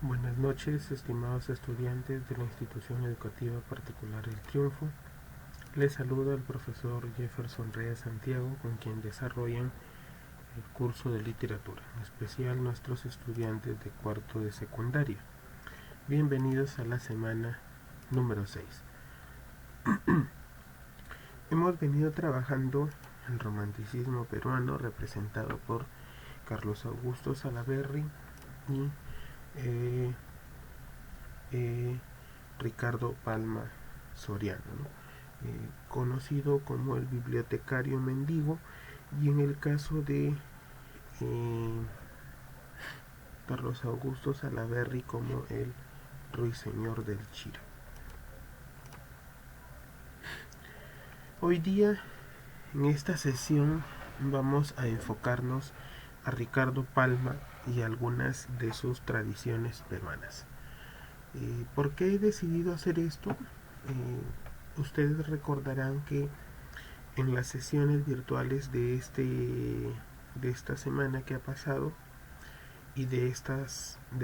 Buenas noches, estimados estudiantes de la Institución Educativa Particular El Triunfo. Les saluda el profesor Jefferson Reyes Santiago, con quien desarrollan el curso de literatura, en especial nuestros estudiantes de cuarto de secundaria. Bienvenidos a la semana número 6. Hemos venido trabajando el romanticismo peruano representado por Carlos Augusto Salaverry y eh, Ricardo Palma Soriano, ¿no? Conocido como el bibliotecario mendigo, y en el caso de Carlos Augusto Salaverry como el ruiseñor del Chira. Hoy día, en esta sesión, vamos a enfocarnos a Ricardo Palma y algunas de sus tradiciones peruanas. ¿Por qué he decidido hacer esto? Ustedes recordarán que en las sesiones virtuales de esta semana que ha pasado y de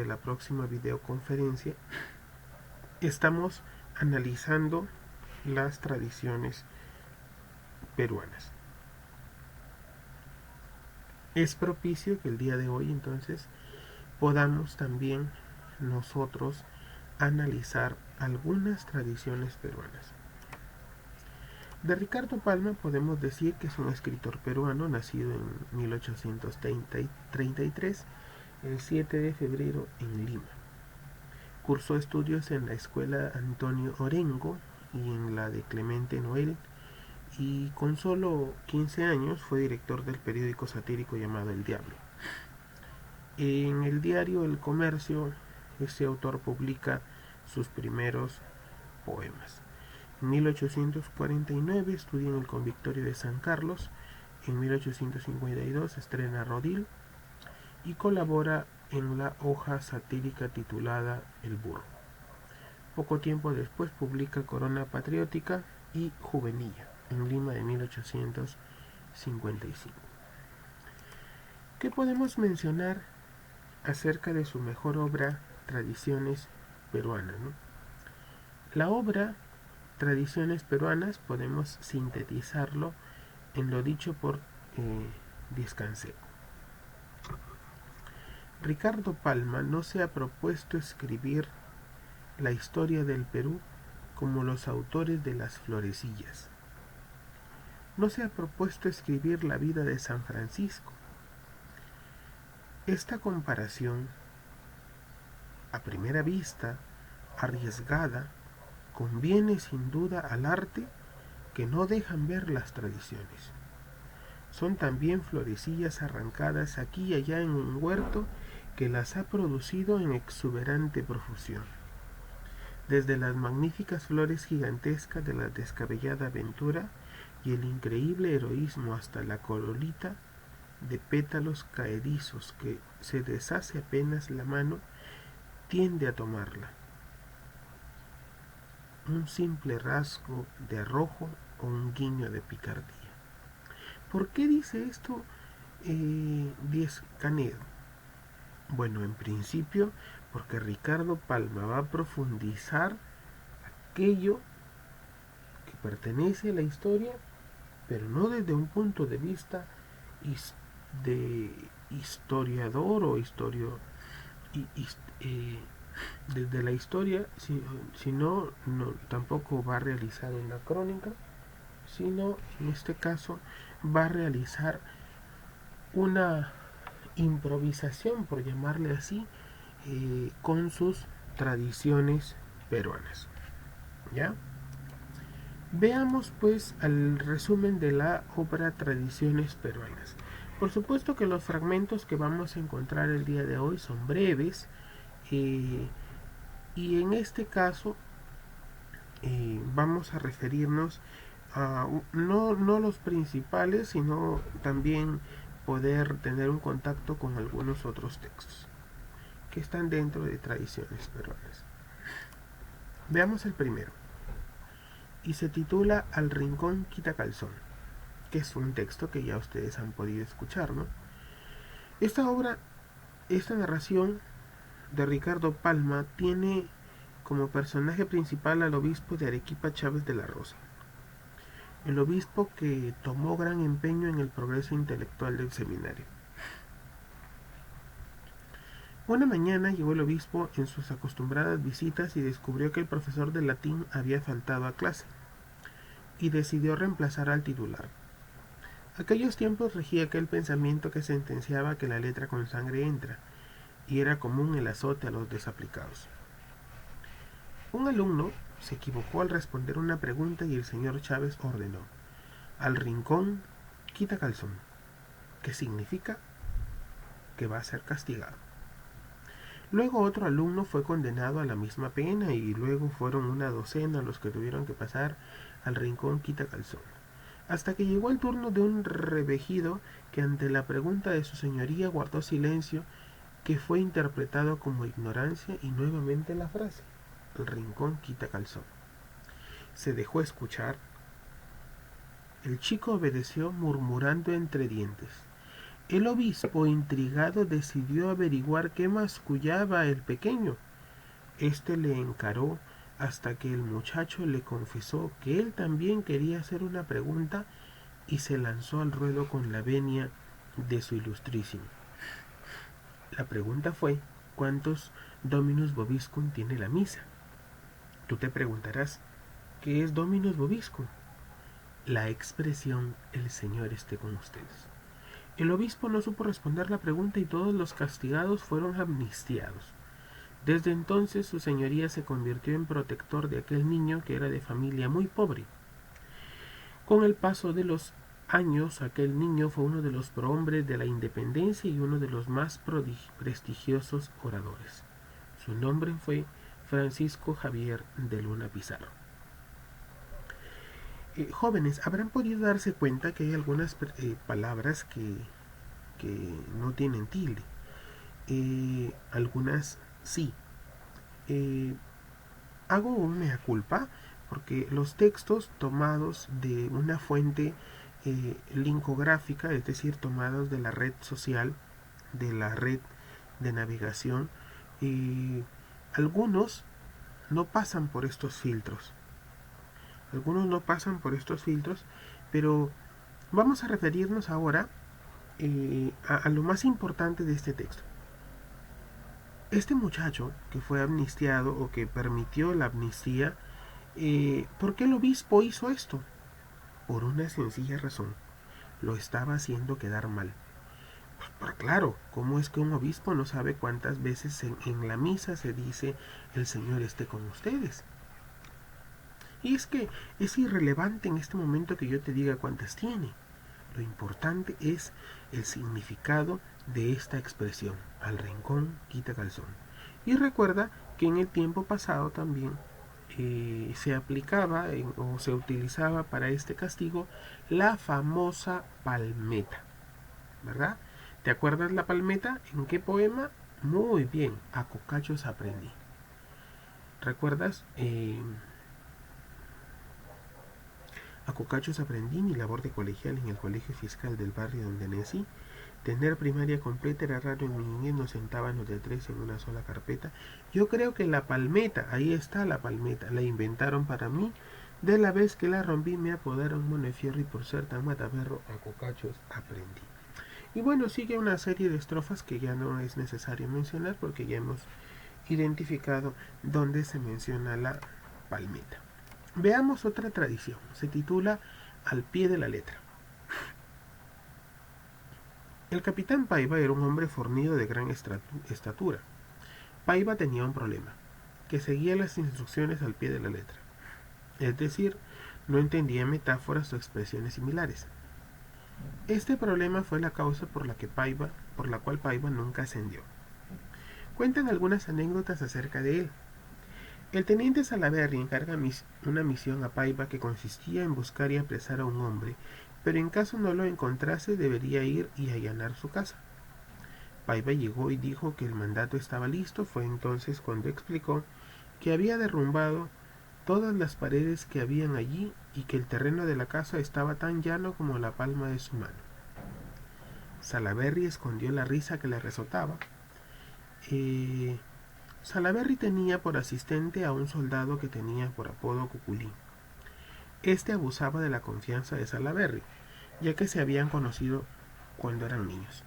la próxima videoconferencia, estamos analizando las tradiciones peruanas. Es propicio que el día de hoy entonces podamos también nosotros analizar algunas tradiciones peruanas. De Ricardo Palma podemos decir que es un escritor peruano nacido en 1833, el 7 de febrero en Lima. Cursó estudios en la Escuela Antonio Orengo y en la de Clemente Noel, y con solo 15 años fue director del periódico satírico llamado El Diablo. En el diario El Comercio, este autor publica sus primeros poemas. En 1849 estudia en el Convictorio de San Carlos. En 1852 estrena Rodil y colabora en la hoja satírica titulada El Burro. Poco tiempo después publica Corona Patriótica y Juvenilla, en Lima de 1855. ¿Qué podemos mencionar acerca de su mejor obra, Tradiciones Peruanas, ¿no? La obra Tradiciones Peruanas podemos sintetizarlo en lo dicho por Diez-Canseco. Ricardo Palma no se ha propuesto escribir la historia del Perú como los autores de las florecillas. No se ha propuesto escribir la vida de San Francisco. Esta comparación, a primera vista, arriesgada, conviene sin duda al arte que no dejan ver las tradiciones. Son también florecillas arrancadas aquí y allá en un huerto que las ha producido en exuberante profusión. Desde las magníficas flores gigantescas de la descabellada aventura y el increíble heroísmo hasta la corolita de pétalos caedizos que se deshace apenas la mano tiende a tomarla. Un simple rasgo de arrojo o un guiño de picardía. ¿Por qué dice esto Diez-Canedo? Bueno, en principio porque Ricardo Palma va a profundizar aquello que pertenece a la historia, pero no desde un punto de vista de historiador o desde la historia, sino tampoco va a realizar una crónica, sino en este caso va a realizar una improvisación, por llamarle así, con sus tradiciones peruanas. ¿Ya? Veamos pues el resumen de la obra Tradiciones Peruanas. Por supuesto que los fragmentos que vamos a encontrar el día de hoy son breves, y en este caso vamos a referirnos a no los principales, sino también poder tener un contacto con algunos otros textos que están dentro de Tradiciones Peruanas. Veamos el primero, y se titula Al Rincón Quitacalzón, que es un texto que ya ustedes han podido escuchar, ¿no? Esta obra, esta narración de Ricardo Palma tiene como personaje principal al obispo de Arequipa, Chávez de la Rosa, el obispo que tomó gran empeño en el progreso intelectual del seminario. Una mañana llegó el obispo en sus acostumbradas visitas y descubrió que el profesor de latín había faltado a clase, y decidió reemplazar al titular. Aquellos tiempos regía aquel pensamiento que sentenciaba que la letra con sangre entra, y era común el azote a los desaplicados. Un alumno se equivocó al responder una pregunta y el señor Chávez ordenó: al rincón, quita calzón, que significa que va a ser castigado. Luego otro alumno fue condenado a la misma pena y luego fueron una docena los que tuvieron que pasar al rincón quita calzón, hasta que llegó el turno de un revejido que ante la pregunta de su señoría guardó silencio, que fue interpretado como ignorancia, y nuevamente la frase: el rincón quita calzón. Se dejó escuchar. El chico obedeció murmurando entre dientes. El obispo, intrigado, decidió averiguar qué mascullaba el pequeño. Este le encaró hasta que el muchacho le confesó que él también quería hacer una pregunta y se lanzó al ruedo con la venia de su ilustrísimo. La pregunta fue: ¿cuántos Dominus Vobiscum tiene la misa? Tú te preguntarás, ¿qué es Dominus Vobiscum? La expresión "el Señor esté con ustedes". El obispo no supo responder la pregunta y todos los castigados fueron amnistiados. Desde entonces su señoría se convirtió en protector de aquel niño que era de familia muy pobre. Con el paso de los años, aquel niño fue uno de los prohombres de la independencia y uno de los más prestigiosos oradores. Su nombre fue Francisco Javier de Luna Pizarro. Jóvenes, habrán podido darse cuenta que hay algunas palabras que no tienen tilde. Algunas sí. Hago un mea culpa porque los textos tomados de una fuente linkográfica, es decir, tomados de la red social, de la red de navegación, algunos no pasan por estos filtros. Algunos no pasan por estos filtros, pero vamos a referirnos ahora a lo más importante de este texto. Este muchacho que fue amnistiado o que permitió la amnistía, ¿por qué el obispo hizo esto? Por una sencilla razón: lo estaba haciendo quedar mal. Pues claro, ¿cómo es que un obispo no sabe cuántas veces en la misa se dice "el Señor esté con ustedes"? Y es que es irrelevante en este momento que yo te diga cuántas tiene. Lo importante es el significado de esta expresión: al rincón quita calzón. Y recuerda que en el tiempo pasado también se aplicaba o se utilizaba para este castigo la famosa palmeta, ¿verdad? ¿Te acuerdas la palmeta? ¿En qué poema? Muy bien, a cocachos aprendí. ¿Recuerdas? A cocachos aprendí mi labor de colegial en el colegio fiscal del barrio donde nací. Tener primaria completa era raro en mi niñez, nos sentábamos de 3 en una sola carpeta. Yo creo que la palmeta, ahí está la palmeta, la inventaron para mí. De la vez que la rompí me apodaron Mono de Fierro y por ser tan mataperro a cocachos aprendí. Y bueno, sigue una serie de estrofas que ya no es necesario mencionar porque ya hemos identificado dónde se menciona la palmeta. Veamos otra tradición. Se titula "Al pie de la letra". El capitán Paiva era un hombre fornido de gran estatura. Paiva tenía un problema: que seguía las instrucciones al pie de la letra. Es decir, no entendía metáforas o expresiones similares. Este problema fue la causa por la cual Paiva nunca ascendió. Cuentan algunas anécdotas acerca de él. El teniente Salaverry encarga una misión a Paiva que consistía en buscar y apresar a un hombre, pero en caso no lo encontrase debería ir y allanar su casa. Paiva llegó y dijo que el mandato estaba listo. Fue entonces cuando explicó que había derrumbado todas las paredes que habían allí y que el terreno de la casa estaba tan llano como la palma de su mano. Salaverry escondió la risa que le resotaba. Salaberry tenía por asistente a un soldado que tenía por apodo Cuculí. Este abusaba de la confianza de Salaberry, ya que se habían conocido cuando eran niños.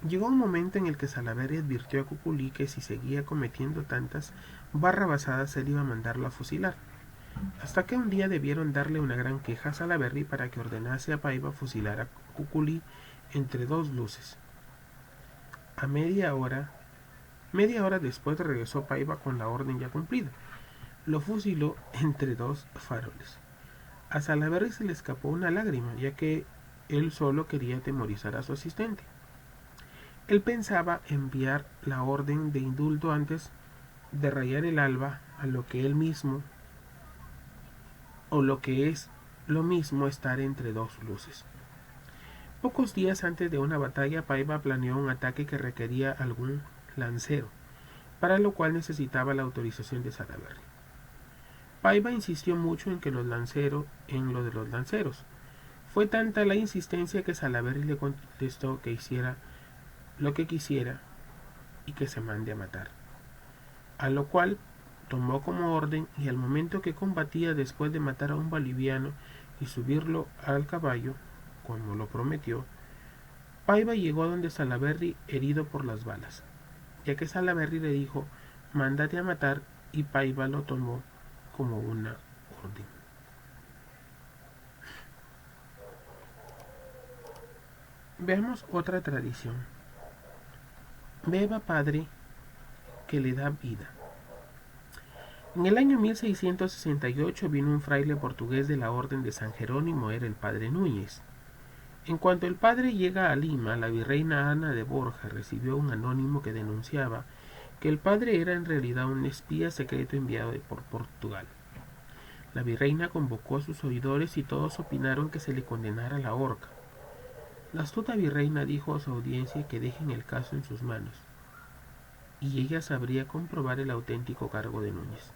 Llegó un momento en el que Salaberry advirtió a Cuculí que si seguía cometiendo tantas barrabasadas él iba a mandarlo a fusilar, hasta que un día debieron darle una gran queja a Salaberry para que ordenase a Paiva fusilar a Cuculí entre dos luces. A media hora después regresó Paiva con la orden ya cumplida. Lo fusiló entre dos faroles. A Salaberry se le escapó una lágrima, ya que él solo quería atemorizar a su asistente. Él pensaba enviar la orden de indulto antes de rayar el alba, a lo que él mismo, o lo que es lo mismo, estar entre dos luces. Pocos días antes de una batalla, Paiva planeó un ataque que requería algún lancero, para lo cual necesitaba la autorización de Salaberry. Paiva insistió mucho en lo de los lanceros. Fue tanta la insistencia que Salaberry le contestó que hiciera lo que quisiera y que se mande a matar. A lo cual tomó como orden, y al momento que combatía, después de matar a un boliviano y subirlo al caballo, como lo prometió, Paiva llegó donde Salaberry herido por las balas, ya que Salaberry le dijo: mándate a matar, y Paiva lo tomó como una orden. Veamos otra tradición. Beba padre que le da vida. En el año 1668 vino un fraile portugués de la Orden de San Jerónimo, era el padre Núñez. En cuanto el padre llega a Lima, la virreina Ana de Borja recibió un anónimo que denunciaba que el padre era en realidad un espía secreto enviado por Portugal. La virreina convocó a sus oidores y todos opinaron que se le condenara a la horca. La astuta virreina dijo a su audiencia que dejen el caso en sus manos, y ella sabría comprobar el auténtico cargo de Núñez.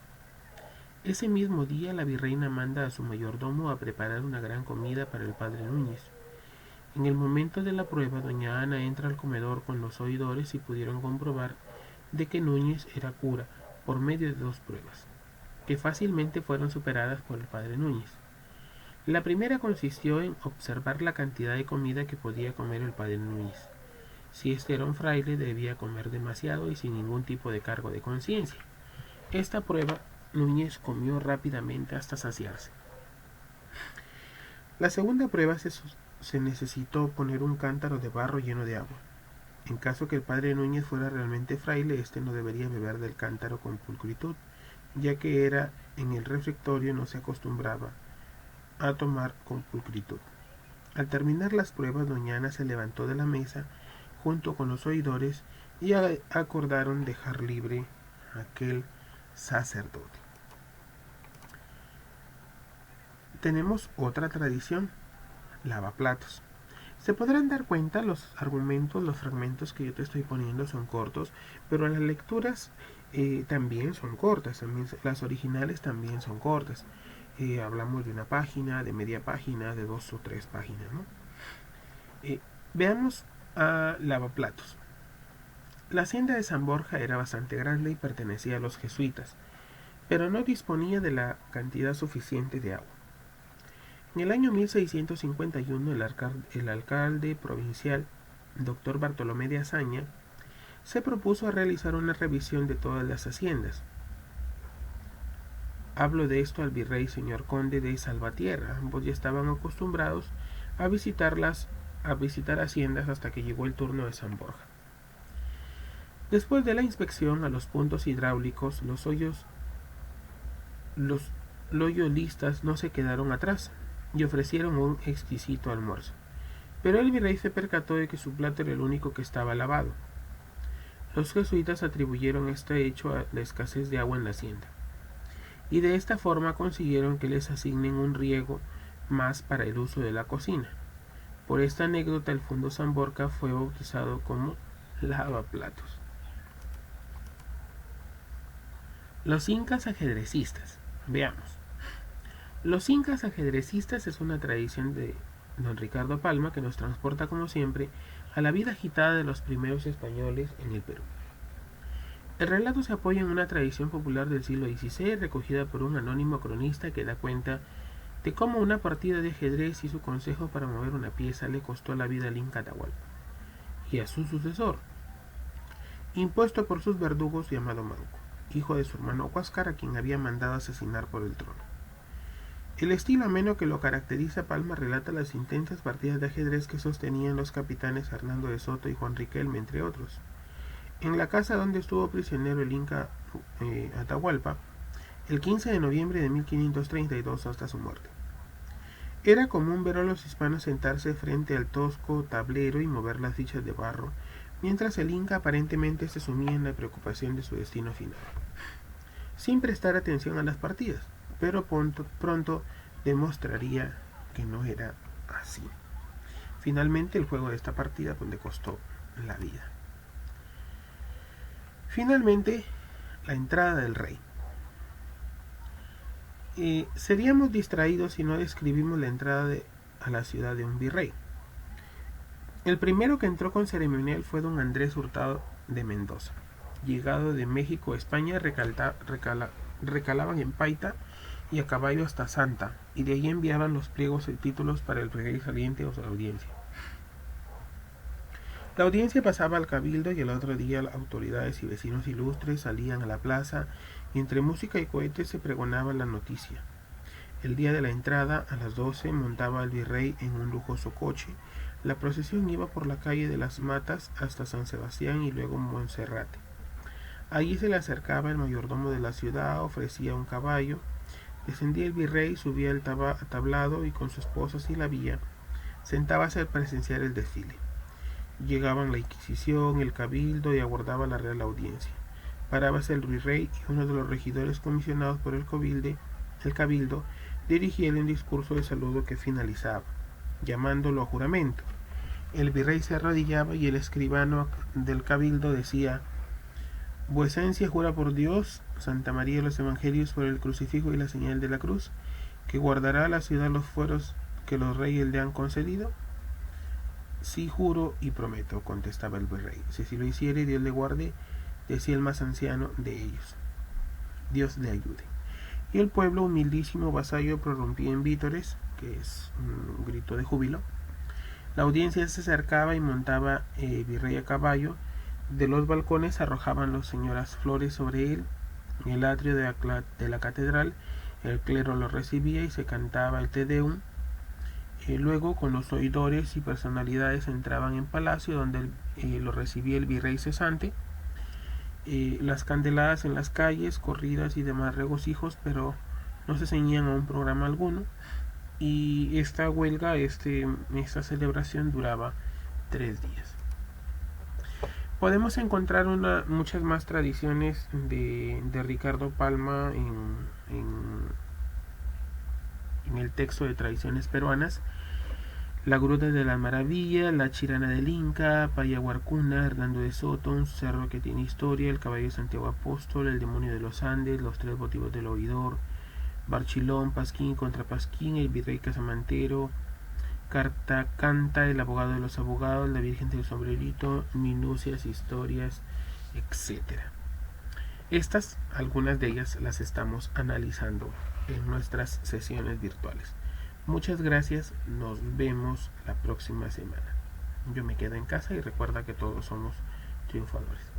Ese mismo día la virreina manda a su mayordomo a preparar una gran comida para el padre Núñez. En el momento de la prueba, doña Ana entra al comedor con los oidores y pudieron comprobar de que Núñez era cura por medio de dos pruebas, que fácilmente fueron superadas por el padre Núñez. La primera consistió en observar la cantidad de comida que podía comer el padre Núñez. Si este era un fraile, debía comer demasiado y sin ningún tipo de cargo de conciencia. Esta prueba Núñez comió rápidamente hasta saciarse. La segunda prueba se necesitó poner un cántaro de barro lleno de agua. En caso que el padre Núñez fuera realmente fraile, este no debería beber del cántaro con pulcritud, ya que era en el refectorio no se acostumbraba a tomar con pulcritud. Al terminar las pruebas, doña Ana se levantó de la mesa junto con los oidores y acordaron dejar libre a aquel sacerdote. Tenemos otra tradición: lavaplatos. Se podrán dar cuenta, los fragmentos que yo te estoy poniendo son cortos, pero las lecturas también son cortas, las originales también son cortas. Hablamos de una página, de media página, de 2 o 3 páginas, ¿no? Veamos a lavaplatos. La hacienda de San Borja era bastante grande y pertenecía a los jesuitas, pero no disponía de la cantidad suficiente de agua. En el año 1651 el alcalde provincial, Dr. Bartolomé de Azaña, se propuso a realizar una revisión de todas las haciendas. Hablo de esto al virrey señor conde de Salvatierra. Ambos ya estaban acostumbrados a visitar haciendas hasta que llegó el turno de San Borja. Después de la inspección a los puntos hidráulicos, los loyolistas no se quedaron atrás y ofrecieron un exquisito almuerzo. Pero el virrey se percató de que su plato era el único que estaba lavado. Los jesuitas atribuyeron este hecho a la escasez de agua en la hacienda, y de esta forma consiguieron que les asignen un riego más para el uso de la cocina. Por esta anécdota, el Fondo San Borja fue bautizado como lavaplatos. Los incas ajedrecistas. Veamos. Los incas ajedrecistas es una tradición de don Ricardo Palma que nos transporta, como siempre, a la vida agitada de los primeros españoles en el Perú. El relato se apoya en una tradición popular del siglo XVI recogida por un anónimo cronista que da cuenta de cómo una partida de ajedrez y su consejo para mover una pieza le costó la vida al Inca Atahualpa y a su sucesor, impuesto por sus verdugos llamado Manco, hijo de su hermano Huáscar, a quien había mandado asesinar por el trono. El estilo ameno que lo caracteriza, Palma relata las intensas partidas de ajedrez que sostenían los capitanes Hernando de Soto y Juan Riquelme, entre otros, en la casa donde estuvo prisionero el Inca Atahualpa el 15 de noviembre de 1532 hasta su muerte. Era común ver a los hispanos sentarse frente al tosco tablero y mover las fichas de barro, mientras el Inca aparentemente se sumía en la preocupación de su destino final, sin prestar atención a las partidas, pero pronto demostraría que no era así. Finalmente el juego de esta partida le costó la vida. Finalmente, la entrada del rey. Seríamos distraídos si no describimos la entrada a la ciudad de un virrey. El primero que entró con ceremonial fue don Andrés Hurtado de Mendoza. Llegado de México a España, recalaban en Paita y a caballo hasta Santa, y de allí enviaban los pliegos y títulos para el virrey saliente o su audiencia. La audiencia pasaba al cabildo y el otro día autoridades y vecinos ilustres salían a la plaza y entre música y cohetes se pregonaba la noticia. El día de la entrada, a las 12, montaba el virrey en un lujoso coche. La procesión iba por la calle de las Matas hasta San Sebastián y luego Monserrate. Allí se le acercaba el mayordomo de la ciudad, ofrecía un caballo. Descendía el virrey, subía el tablado y con su esposa si la vía, sentábase a presenciar el desfile. Llegaban la Inquisición, el cabildo y aguardaba la real audiencia. Parábase el virrey y uno de los regidores comisionados por el cabildo dirigíale un discurso de saludo que finalizaba, llamándolo a juramento. El virrey se arrodillaba y el escribano del cabildo decía: Vuecencia jura por Dios, Santa María de los Evangelios, por el crucifijo y la señal de la cruz, que guardará a la ciudad los fueros que los reyes le han concedido. Sí, juro y prometo, contestaba el virrey. Si lo hiciere, Dios le guarde, decía el más anciano de ellos. Dios le ayude. Y el pueblo, humildísimo vasallo, prorrumpía en vítores, que es un grito de júbilo. La audiencia se acercaba y montaba virrey a caballo. De los balcones arrojaban las señoras flores sobre él. En el atrio de la catedral, el clero lo recibía y se cantaba el Te Deum. Luego, con los oidores y personalidades entraban en palacio, donde lo recibía el virrey cesante. Las candeladas en las calles, corridas y demás regocijos, pero no se ceñían a un programa alguno. Y esta huelga, esta celebración duraba 3 días. Podemos encontrar muchas más tradiciones de Ricardo Palma en el texto de Tradiciones Peruanas. La Gruta de la Maravilla, La Chirana del Inca, Payaguarcuna, Hernando de Soto, Un cerro que tiene historia, El caballo de Santiago Apóstol, El demonio de los Andes, Los tres motivos del oidor, Barchilón, Pasquín contra Pasquín, El virrey casamantero, Carta Canta, El abogado de los abogados, La Virgen del Sombrerito, Minucias, Historias, etc. Estas, algunas de ellas, las estamos analizando en nuestras sesiones virtuales. Muchas gracias, nos vemos la próxima semana. Yo me quedo en casa y recuerda que todos somos triunfadores.